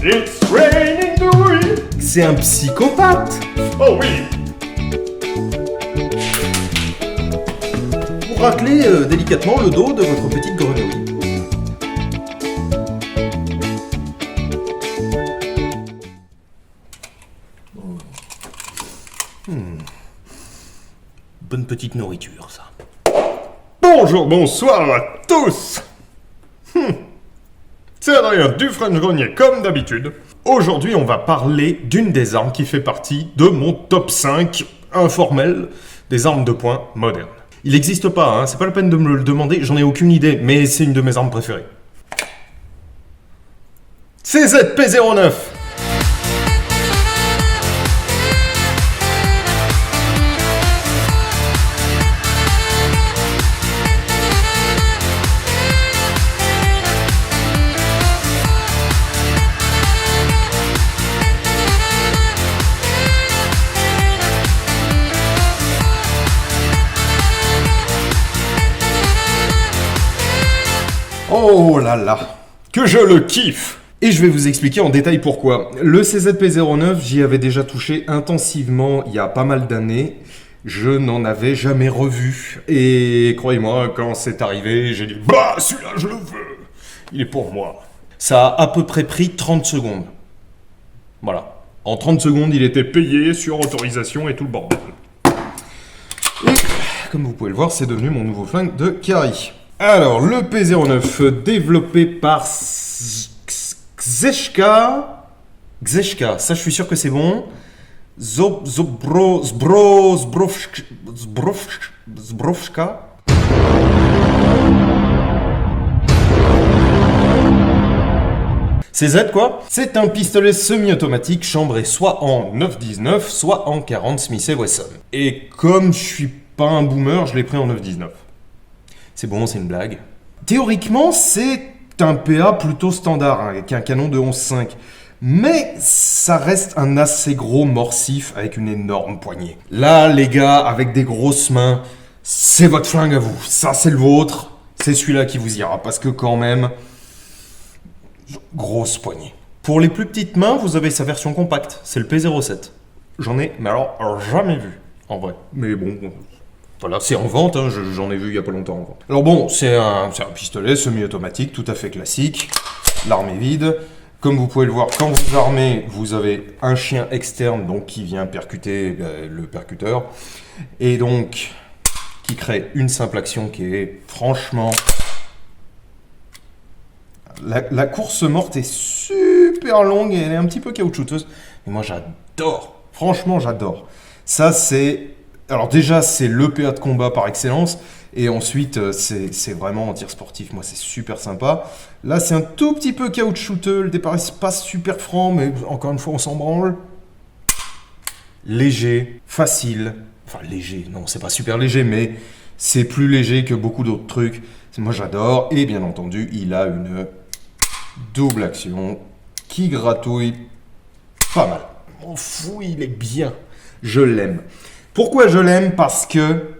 It's raining douille. C'est un psychopathe. Oh oui. Vous raclez délicatement le dos de votre petite grenouille. Bonne petite nourriture, ça. Bonjour, bonsoir à tous. C'est Adrien du French Grenier comme d'habitude. Aujourd'hui, on va parler d'une des armes qui fait partie de mon top 5 informel des armes de poing modernes. Il n'existe pas, hein, c'est pas la peine de me le demander, j'en ai aucune idée, mais c'est une de mes armes préférées. CZP-09. Oh là là, que je le kiffe! Et je vais vous expliquer en détail pourquoi. Le CZP-09, j'y avais déjà touché intensivement il y a pas mal d'années. Je n'en avais jamais revu. Et croyez-moi, quand c'est arrivé, j'ai dit « Bah, celui-là, je le veux! Il est pour moi !» Ça a à peu près pris 30 secondes. Voilà. En 30 secondes, il était payé sur autorisation et tout le bordel. Et comme vous pouvez le voir, c'est devenu mon nouveau flingue de Kari. Alors, le P09, développé par Gzeshka, ça je suis sûr que c'est bon. Zbrovska. CZ quoi? C'est un pistolet semi-automatique chambré soit en 9,19, soit en 40 Smith & Wesson. Et comme je suis pas un boomer, je l'ai pris en 9,19. C'est bon, c'est une blague. Théoriquement, c'est un PA plutôt standard, hein, avec un canon de 11,5. Mais ça reste un assez gros morsif avec une énorme poignée. Là, les gars, avec des grosses mains, c'est votre flingue à vous. Ça, c'est le vôtre. C'est celui-là qui vous ira. Parce que quand même, grosse poignée. Pour les plus petites mains, vous avez sa version compacte. C'est le P07. J'en ai, mais alors, jamais vu, en vrai. Mais bon... Voilà, c'est en vente, hein, j'en ai vu il y a pas longtemps en vente. Alors bon, c'est un pistolet semi-automatique, tout à fait classique. L'arme est vide. Comme vous pouvez le voir, quand vous armez, vous avez un chien externe donc qui vient percuter le percuteur. Et donc, qui crée une simple action qui est franchement... La course morte est super longue et elle est un petit peu caoutchouteuse. Mais moi j'adore, franchement j'adore. Ça c'est... Alors déjà, c'est le PA de combat par excellence, et ensuite, c'est vraiment en tir sportif. Moi, c'est super sympa. Là, c'est un tout petit peu caoutchouteux, le départ n'est pas super franc, mais encore une fois, on s'en branle. Léger, facile. Enfin, léger, non, c'est pas super léger, mais c'est plus léger que beaucoup d'autres trucs. Moi, j'adore, et bien entendu, il a une double action qui gratouille pas mal. Je m'en fous, il est bien. Je l'aime. Pourquoi je l'aime? Parce que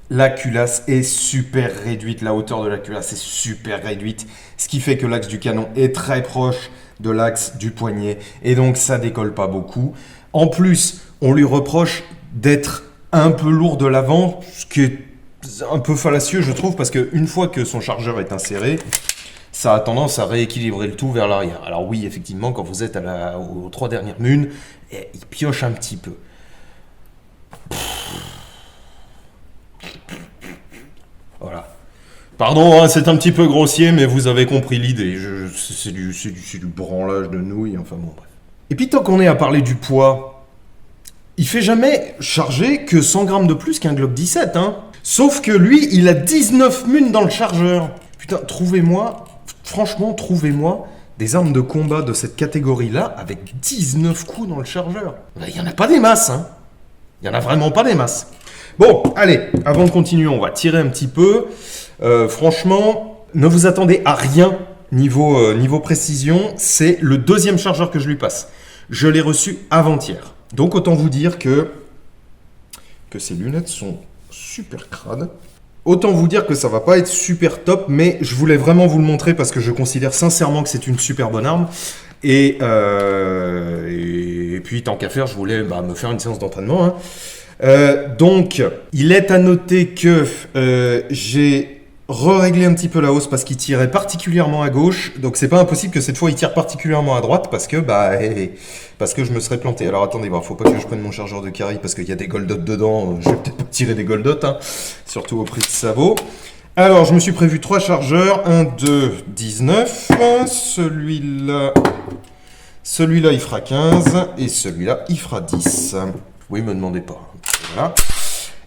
la culasse est super réduite, la hauteur de la culasse est super réduite, ce qui fait que l'axe du canon est très proche de l'axe du poignet, et donc ça décolle pas beaucoup. En plus, on lui reproche d'être un peu lourd de l'avant, ce qui est un peu fallacieux je trouve, parce qu'une fois que son chargeur est inséré, ça a tendance à rééquilibrer le tout vers l'arrière. Alors oui, effectivement, quand vous êtes aux 3 dernières munes, il pioche un petit peu. Voilà. Pardon, hein, c'est un petit peu grossier, mais vous avez compris l'idée. C'est du branlage de nouilles, enfin bon, bref. Et puis tant qu'on est à parler du poids, il fait jamais charger que 100 grammes de plus qu'un Glock 17, hein. Sauf que lui, il a 19 munes dans le chargeur. Putain, franchement, trouvez-moi des armes de combat de cette catégorie-là avec 19 coups dans le chargeur. Il n'y en a pas des masses, hein. Il n'y en a vraiment pas des masses. Bon, allez, avant de continuer, on va tirer un petit peu. Franchement, ne vous attendez à rien niveau précision. C'est le deuxième chargeur que je lui passe. Je l'ai reçu avant-hier. Donc autant vous dire que ces lunettes sont super crades. Autant vous dire que ça va pas être super top, mais je voulais vraiment vous le montrer parce que je considère sincèrement que c'est une super bonne arme. Et puis, tant qu'à faire, je voulais me faire une séance d'entraînement. Hein. Donc, il est à noter que j'ai réglé un petit peu la hausse parce qu'il tirait particulièrement à gauche. Donc, c'est pas impossible que cette fois, il tire particulièrement à droite parce que je me serais planté. Alors, attendez, faut pas que je prenne mon chargeur de carry parce qu'il y a des goldots dedans. Je vais peut-être pas tirer des goldots, hein, surtout au prix de ça vaut. Alors, je me suis prévu 3 chargeurs. 1, 2, 19. Celui-là, il fera 15. Et celui-là, il fera 10. Oui, me demandez pas. Voilà.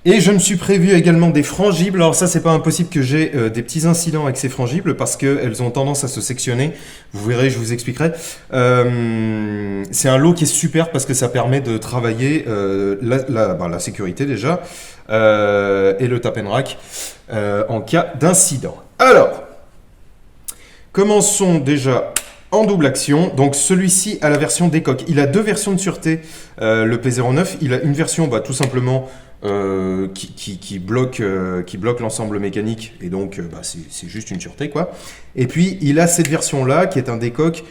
Et je me suis prévu également des frangibles. Alors ça, c'est pas impossible que j'ai des petits incidents avec ces frangibles parce qu'elles ont tendance à se sectionner. Vous verrez, je vous expliquerai. C'est un lot qui est super parce que ça permet de travailler la sécurité déjà et le tap and rack en cas d'incident. Alors, commençons déjà en double action. Donc celui-ci a la version décoque. Il a 2 versions de sûreté, le P09. Il a une version tout simplement qui bloque l'ensemble mécanique et donc c'est juste une sûreté quoi. Et puis il a cette version-là qui est un décoque.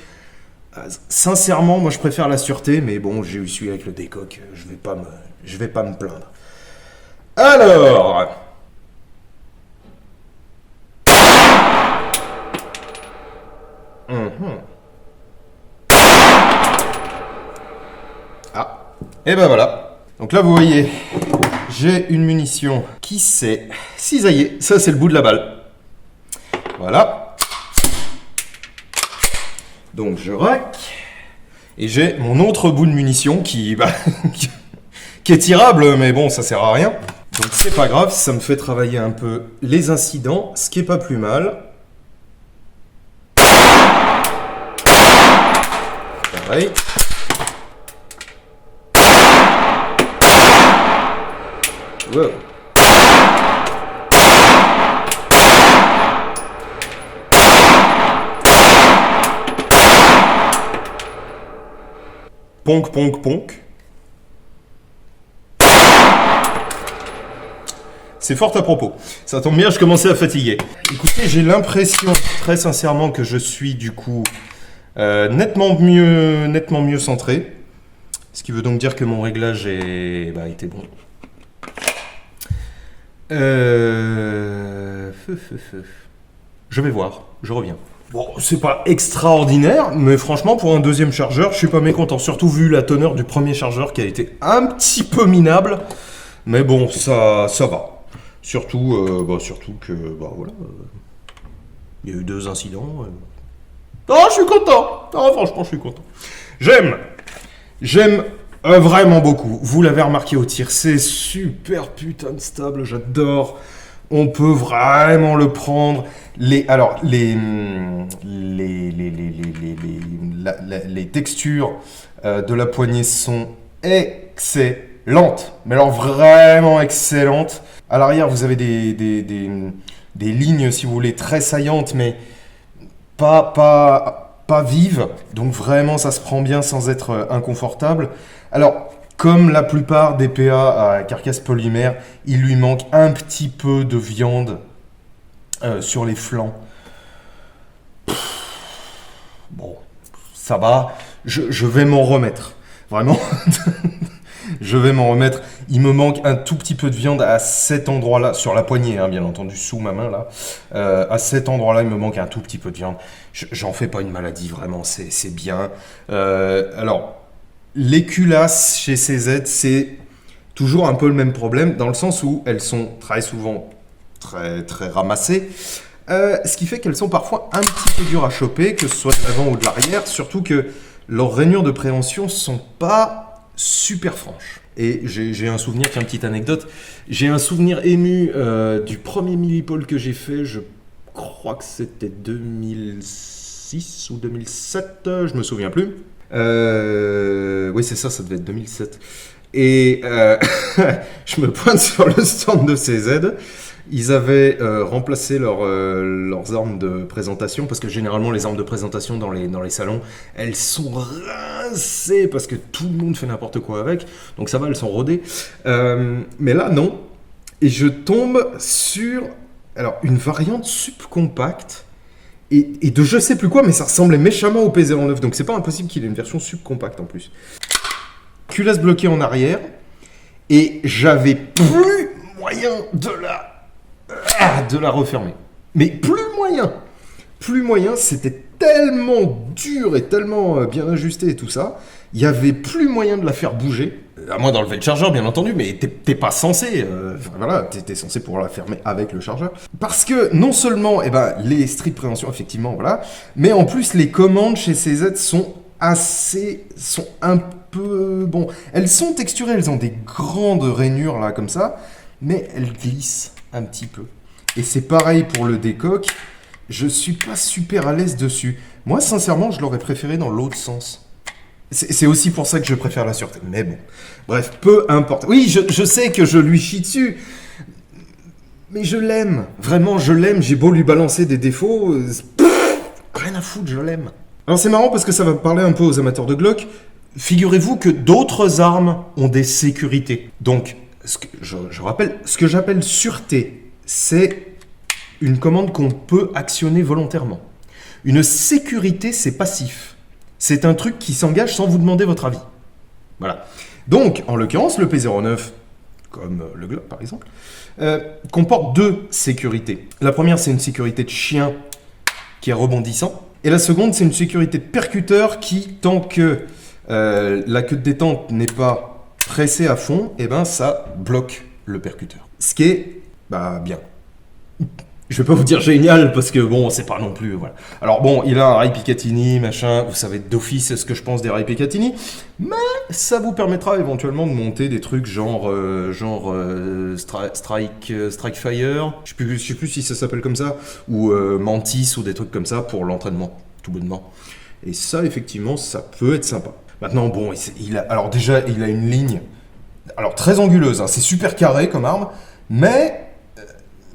Sincèrement, moi je préfère la sûreté, mais bon, j'ai eu celui avec le décoque. Je vais pas me plaindre. Alors. Ah, et ben voilà. Donc là, vous voyez, j'ai une munition qui s'est cisaillée. Ça, c'est le bout de la balle. Voilà. Donc je rack. Et j'ai mon autre bout de munition qui est tirable, mais bon, ça sert à rien. Donc c'est pas grave, ça me fait travailler un peu les incidents, ce qui est pas plus mal. Pareil. Wow. Ponk, ponk, ponk. C'est fort à propos. Ça tombe bien, je commençais à fatiguer. Écoutez, j'ai l'impression, très sincèrement, que je suis du coup nettement mieux centré. Ce qui veut donc dire que mon réglage était bon. Je vais voir, je reviens. Bon, c'est pas extraordinaire, mais franchement, pour un deuxième chargeur, je suis pas mécontent. Surtout vu la teneur du premier chargeur qui a été un petit peu minable. Mais bon, ça va. Surtout que, voilà. Il y a eu 2 incidents. Oh, je suis content. Oh, franchement, je suis content. J'aime vraiment beaucoup. Vous l'avez remarqué au tir, c'est super putain de stable, j'adore. On peut vraiment le prendre. Les textures de la poignée sont excellentes. Mais alors vraiment excellentes. À l'arrière, vous avez des lignes, si vous voulez, très saillantes, mais pas vives. Donc vraiment, ça se prend bien sans être inconfortable. Alors, comme la plupart des PA à carcasse polymère, il lui manque un petit peu de viande sur les flancs. Bon, ça va. Je vais m'en remettre. Vraiment. Je vais m'en remettre. Il me manque un tout petit peu de viande à cet endroit-là, sur la poignée, hein, bien entendu, sous ma main, là. À cet endroit-là, il me manque un tout petit peu de viande. J'en fais pas une maladie, vraiment, c'est bien. Alors, les culasses chez CZ, c'est toujours un peu le même problème, dans le sens où elles sont très souvent très, très ramassées. Ce qui fait qu'elles sont parfois un petit peu dures à choper, que ce soit de l'avant ou de l'arrière, surtout que leurs rainures de préhension sont pas super franches. Et j'ai un souvenir, tiens, petite anecdote, j'ai un souvenir ému du premier millipole que j'ai fait, je crois que c'était 2006 ou 2007, je me souviens plus. Oui, c'est ça, ça devait être 2007. Et je me pointe sur le stand de CZ. Ils avaient remplacé leurs armes de présentation, parce que généralement les armes de présentation dans les salons, elles sont rincées parce que tout le monde fait n'importe quoi avec. Donc ça va, elles sont rodées. Mais là, non. Et je tombe sur une variante subcompacte et de je sais plus quoi, mais ça ressemblait méchamment au P09, donc c'est pas impossible qu'il ait une version subcompacte en plus. Culasse bloquée en arrière, et j'avais plus moyen de la refermer. Mais plus moyen, c'était tellement dur et tellement bien ajusté et tout ça, il y avait plus moyen de la faire bouger. À moins d'enlever le chargeur, bien entendu, mais t'es pas censé. Voilà, t'es censé pouvoir la fermer avec le chargeur. Parce que non seulement, les strips préhension, effectivement, voilà, mais en plus les commandes chez CZ sont un peu bon. Elles sont texturées, elles ont des grandes rainures là comme ça, mais elles glissent un petit peu. Et c'est pareil pour le décoque. Je suis pas super à l'aise dessus. Moi, sincèrement, je l'aurais préféré dans l'autre sens. C'est aussi pour ça que je préfère la sûreté. Mais bon, bref, peu importe. Oui, je sais que je lui chie dessus, mais je l'aime. Vraiment, je l'aime. J'ai beau lui balancer des défauts, rien à foutre, je l'aime. Alors c'est marrant parce que ça va parler un peu aux amateurs de Glock. Figurez-vous que d'autres armes ont des sécurités. Donc, je rappelle, ce que j'appelle sûreté, c'est une commande qu'on peut actionner volontairement. Une sécurité, c'est passif. C'est un truc qui s'engage sans vous demander votre avis. Voilà. Donc, en l'occurrence, le P09, comme le Glock par exemple, comporte deux sécurités. La première, c'est une sécurité de chien qui est rebondissant. Et la seconde, c'est une sécurité de percuteur qui, tant que la queue de détente n'est pas pressée à fond, ça bloque le percuteur. Ce qui est, bien. Je vais pas vous dire génial parce que bon, c'est pas non plus, voilà. Alors bon, il a un rail Picatinny, machin, vous savez d'office ce que je pense des rails Picatinny, mais ça vous permettra éventuellement de monter des trucs genre Strike Fire, je sais plus si ça s'appelle comme ça, ou Mantis ou des trucs comme ça pour l'entraînement, tout bonnement. Et ça, effectivement, ça peut être sympa. Maintenant, bon, il a une ligne, alors très anguleuse, hein, c'est super carré comme arme, mais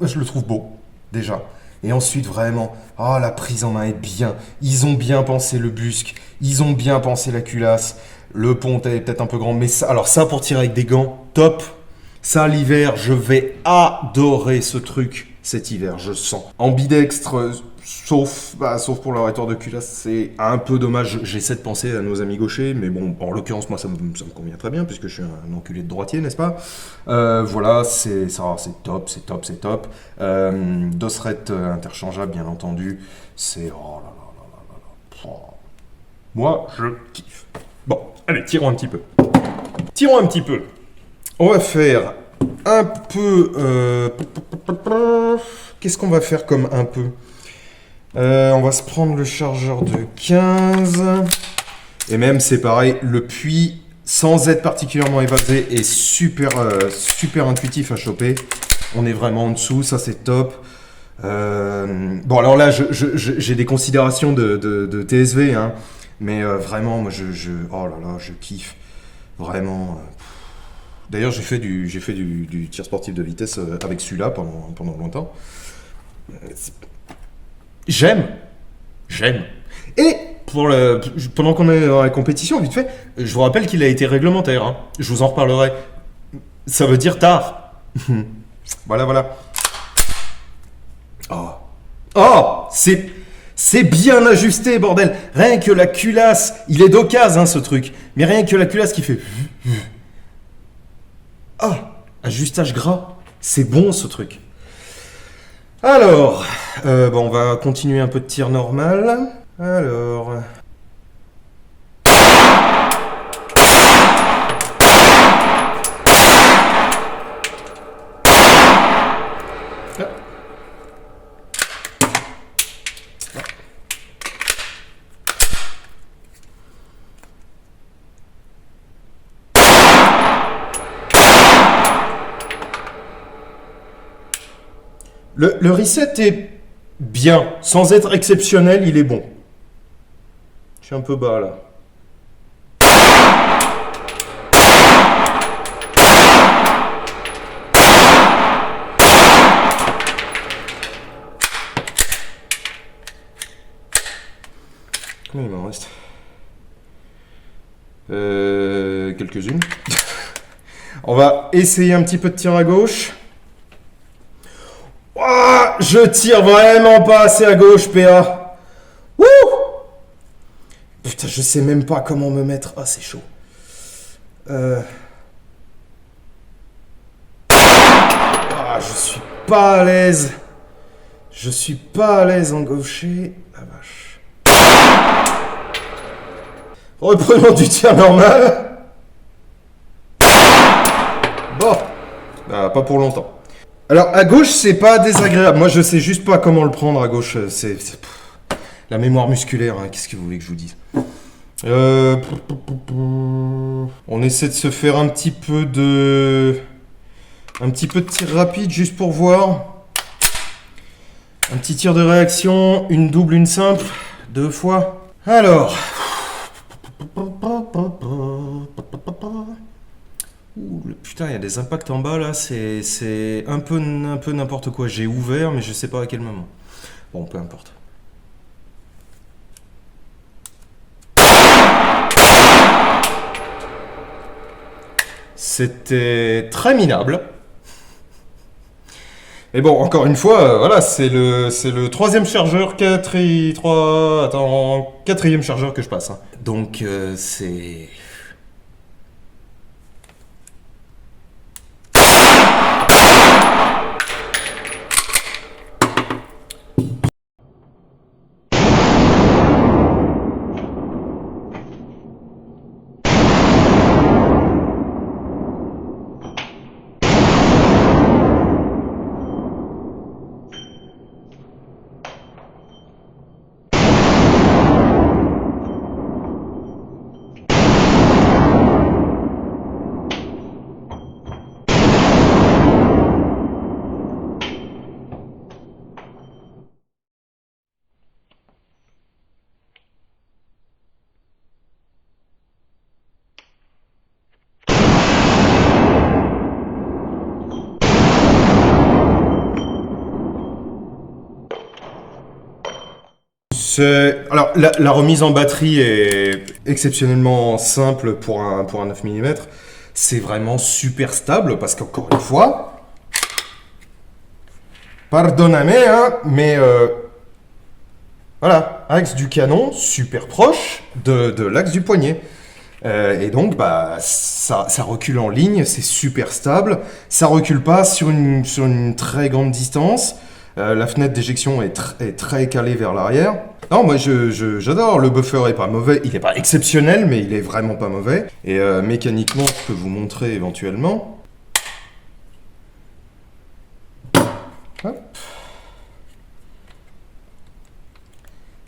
je le trouve beau. Déjà. Et ensuite, vraiment, la prise en main est bien. Ils ont bien pensé le busque. Ils ont bien pensé la culasse. Le pontet est peut-être un peu grand, mais ça, pour tirer avec des gants, top. Ça, l'hiver, je vais adorer ce truc cet hiver, je sens. Ambidextre, sauf pour le rétor de culasse, c'est un peu dommage. J'essaie de penser à nos amis gauchers, mais bon, en l'occurrence, moi, ça me convient très bien, puisque je suis un enculé de droitier, n'est-ce pas ? Voilà, c'est top. Dosseret interchangeable, bien entendu. C'est... Oh là là là là là là. Moi, je kiffe. Bon, allez, tirons un petit peu. On va faire un peu... Qu'est-ce qu'on va faire comme un peu ? On va se prendre le chargeur de 15. Et même, c'est pareil, le puits, sans être particulièrement évasé, est super intuitif à choper. On est vraiment en dessous, ça c'est top. Bon, alors là, j'ai des considérations de TSV, hein, mais vraiment, moi, oh là là, je kiffe. Vraiment... D'ailleurs, j'ai fait du tir sportif de vitesse avec celui-là pendant longtemps. J'aime. Et pendant qu'on est dans la compétition, vite fait, je vous rappelle qu'il a été réglementaire. Hein. Je vous en reparlerai. Ça veut dire tard. Voilà. Oh, c'est bien ajusté, bordel. Rien que la culasse, il est d'occasion, ce truc. Mais rien que la culasse qui fait... ajustage gras. C'est bon, ce truc. Alors, on va continuer un peu de tir normal. Alors... Le reset est bien, sans être exceptionnel, il est bon. Je suis un peu bas là. Combien il m'en reste ? Quelques-unes. On va essayer un petit peu de tir à gauche. Je tire vraiment pas assez à gauche, PA. Putain, je sais même pas comment me mettre. Ah, c'est chaud. Ah, je suis pas à l'aise. Je suis pas à l'aise en gaucher. La vache. Reprenons du tir normal. Bon. Ah, pas pour longtemps. Alors, à gauche, c'est pas désagréable. Moi, je sais juste pas comment le prendre à gauche. La mémoire musculaire, hein. Qu'est-ce que vous voulez que je vous dise? On essaie de se faire un petit peu de tir rapide, juste pour voir. Un petit tir de réaction, une double, une simple, 2 fois. Alors. Ouh, putain, il y a des impacts en bas là, c'est un peu n'importe quoi. J'ai ouvert, mais je sais pas à quel moment. Bon, peu importe. C'était très minable. Et bon, encore une fois, voilà, c'est le 3e chargeur, 4e chargeur que je passe. Hein. Donc, c'est... Alors, la remise en batterie est exceptionnellement simple pour un 9 mm. C'est vraiment super stable parce qu'encore une fois, pardonnez, hein, mais voilà, axe du canon super proche de l'axe du poignet. Et donc, bah, ça recule en ligne, c'est super stable. Ça recule pas sur une très grande distance. La fenêtre d'éjection est très calée vers l'arrière. Non, moi j'adore, le buffer est pas mauvais, il est pas exceptionnel, mais il est vraiment pas mauvais. Et mécaniquement, je peux vous montrer éventuellement. Hop.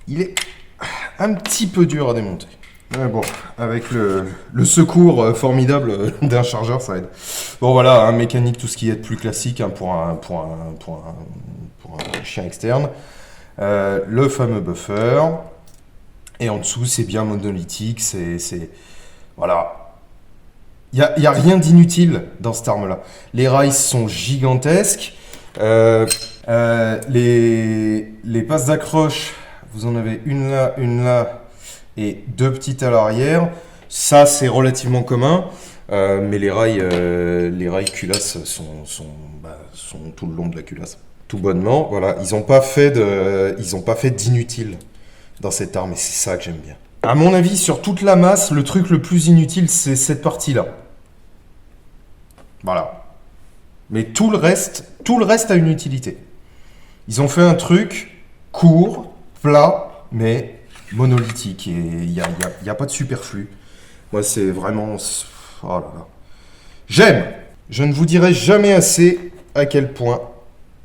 Il est un petit peu dur à démonter. Mais bon, avec le secours formidable d'un chargeur, ça aide. Bon voilà, hein, mécanique, tout ce qui est plus classique hein, pour un chien externe. Le fameux buffer. Et en dessous, c'est bien monolithique. Voilà. Il n'y a rien d'inutile dans cette arme-là. Les rails sont gigantesques. Les passes d'accroche, vous en avez une là, et 2 petites à l'arrière. Ça, c'est relativement commun. Mais les rails culasse sont tout le long de la culasse. Tout bonnement, voilà, ils n'ont pas fait d'inutile dans cette arme et c'est ça que j'aime bien. À mon avis, sur toute la masse, le truc le plus inutile, c'est cette partie-là. Voilà. Mais tout le reste a une utilité. Ils ont fait un truc court, plat, mais monolithique et il n'y a pas de superflu. Moi, c'est vraiment... Oh là là. J'aime. Je ne vous dirai jamais assez à quel point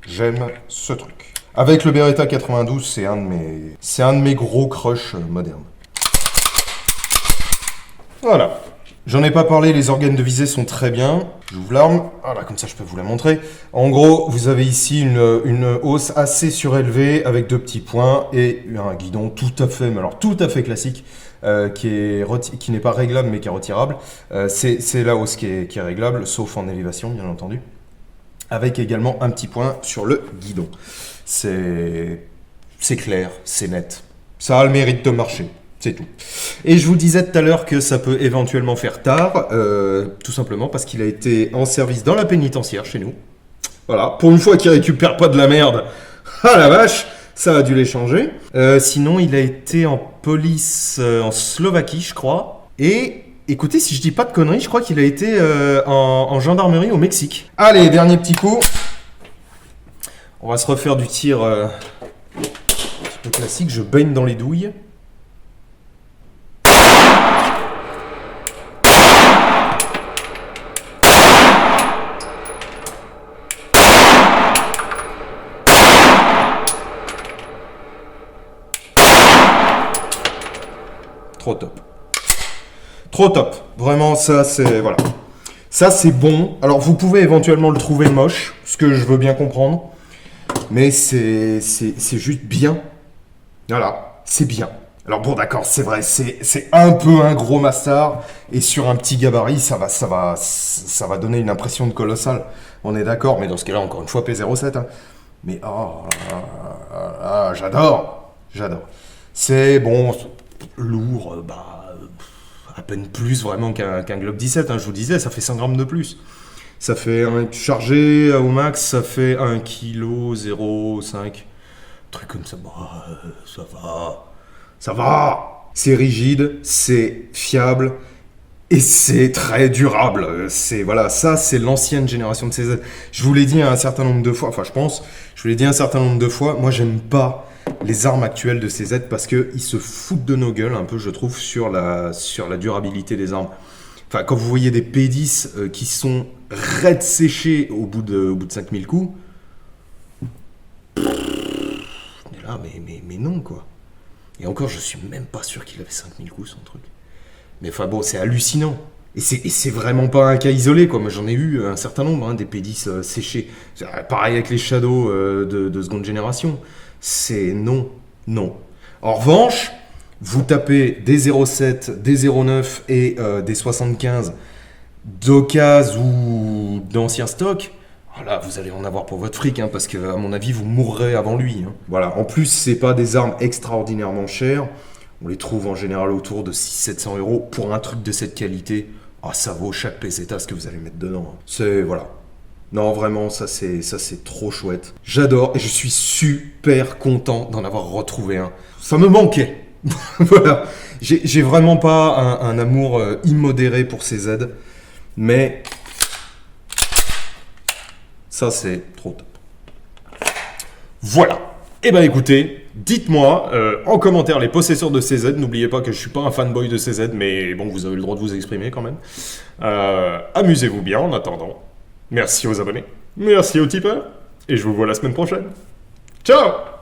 j'aime ce truc. Avec le Beretta 92, c'est un de mes gros crushs modernes. Voilà. J'en ai pas parlé, les organes de visée sont très bien. J'ouvre l'arme, voilà, comme ça je peux vous la montrer. En gros, vous avez ici une hausse assez surélevée avec 2 petits points et un guidon tout à fait classique qui n'est pas réglable mais qui est retirable. C'est la hausse qui est réglable, sauf en élévation bien entendu. Avec également un petit point sur le guidon. C'est clair, c'est net. Ça a le mérite de marcher, c'est tout. Et je vous disais tout à l'heure que ça peut éventuellement faire tard, tout simplement parce qu'il a été en service dans la pénitentiaire chez nous. Voilà, pour une fois qu'il récupère pas de la merde, ah la vache, Ça a dû les changer. Sinon, il a été en police en Slovaquie, je crois. Et écoutez, si je dis pas de conneries, je crois qu'il a été en gendarmerie au Mexique. Allez, dernier petit coup. On va se refaire du tir un petit peu classique. Je baigne dans les douilles. Trop top. Trop top. Vraiment, ça, c'est... Voilà. Ça, c'est bon. Alors, vous pouvez éventuellement le trouver moche, ce que je veux bien comprendre. Mais c'est juste bien. Voilà. C'est bien. Alors, bon, d'accord, c'est vrai. C'est un peu un gros master. Et sur un petit gabarit, ça va donner une impression de colossal. On est d'accord. Mais dans ce cas-là, encore une fois, P07. Hein. Mais, j'adore. J'adore. C'est bon... Lourd, à peine plus vraiment qu'un Glock 17, hein, je vous disais, ça fait 100 grammes de plus. Ça fait un chargé au max, ça fait 1 kg 0,5, truc comme ça, ça va. C'est rigide, c'est fiable et c'est très durable. Voilà, ça c'est l'ancienne génération de CZ. Je vous l'ai dit un certain nombre de fois, je vous l'ai dit un certain nombre de fois, moi j'aime pas les armes actuelles de CZ parce qu'ils se foutent de nos gueules un peu, je trouve, sur la durabilité des armes. Enfin, quand vous voyez des P10 qui sont raides séchés au bout de 5000 coups, on est là, mais non, quoi. Et encore, je suis même pas sûr qu'il avait 5000 coups, son truc. Mais enfin bon, c'est hallucinant. Et c'est vraiment pas un cas isolé, quoi. Moi, j'en ai eu un certain nombre, hein, des P10 séchés. Pareil avec les Shadow de seconde génération. C'est non. En revanche, vous tapez des 07, des 09 et des 75 d'occasion ou d'ancien stock, voilà, vous allez en avoir pour votre fric, hein, parce que à mon avis, vous mourrez avant lui. Hein. Voilà. En plus, c'est pas des armes extraordinairement chères. On les trouve en général autour de 600-700 € pour un truc de cette qualité. Ah, ça vaut chaque pesetas que vous allez mettre dedans. Hein. C'est voilà. Non, vraiment, ça c'est trop chouette. J'adore et je suis super content d'en avoir retrouvé un. Ça me manquait. Voilà. J'ai vraiment pas un amour immodéré pour ces aides, mais ça c'est trop top. Voilà. Eh ben écoutez, dites-moi en commentaire les possesseurs de CZ. N'oubliez pas que je suis pas un fanboy de CZ, mais bon, vous avez le droit de vous exprimer quand même. Amusez-vous bien en attendant. Merci aux abonnés, merci aux tipeurs, et je vous vois la semaine prochaine. Ciao!